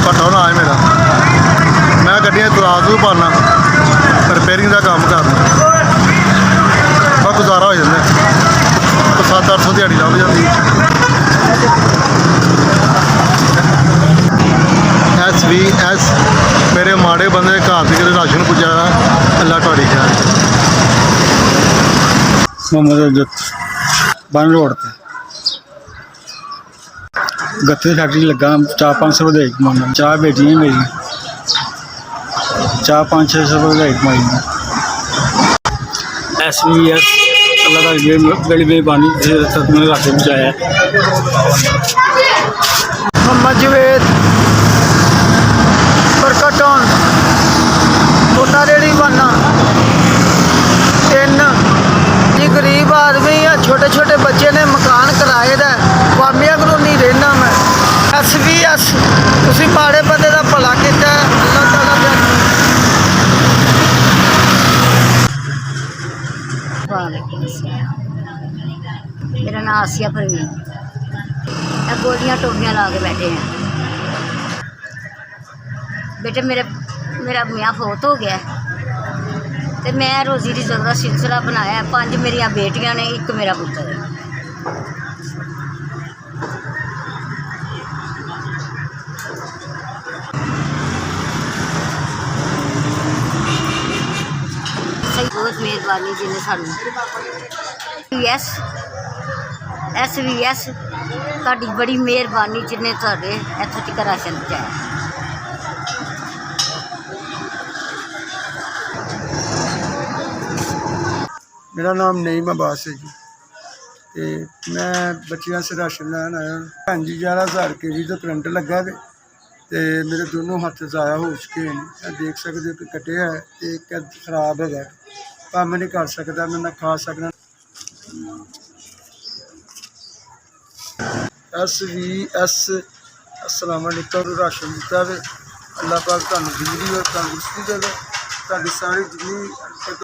भट्टो ना है मेरा। मैं गड्डियां तराजू पालना, रिपेयरिंग का काम करना, बस गुजारा हो जाता। 700-800 दिहाड़ी लग जाती। SVS मेरे माड़े बंदे घर से कदे राशन पुजा, अल्लाह तुहाड़ी खैर। मोहम्मद बन रोड पर गत्ते फैक्ट्री लगा, 400-500 रुपये कमाना। 4 बेटियां मेरी, 400-600 रुपये कमाई। SVS अल्लाह का बड़ी मेहरबानी तक मैंने राशन पहुँचाया। मोहम्मद जवेद प्रकटन छोटा रेड़ी बनना। 3 जी गरीब आदमी है, छोटे छोटे बच्चे ने, मकान किराए का, वामिया कलोनी रहना मैं। SVS तुसीं माड़े बंदे का भला किया, अल्लाह ताला मेरा नाम आसिया परवीन। गोलियां टोपियां ला के बैठे हैं बेटे। मेरा मियाँ फौत हो गया तो मैं रोज़ी दी जगह सिलसिला बनाया। 5 मेरिया बेटियां ने, 1 मेरा पुत्र है। सही बहुत मेहरबानी जिन्हें सानू SVS ਤੁਹਾਡੀ बड़ी मेहरबानी जिन्हें ਤੁਹਾਡੇ ਇੱਥੋਂ तक राशन पहुँचाया। मेरा नाम नईम अब्बास है जी। तो मैं बच्चियां से राशन लैन आया। भैन जी 11,000 kg तो करंट लगा तो मेरे दोनों हाथ ज़ाया हो चुके हैं। देख सकते हो कि कटे है, एक खराब है, काम नहीं कर सकता, मैं ना खा सकना। SVS अस्सलाम वालेकुम राशन दिता है। अल्लाह पाक तुहानू जिंदगी और तंदुरुस्ती देवे। तुहाडी सारी जिंदगी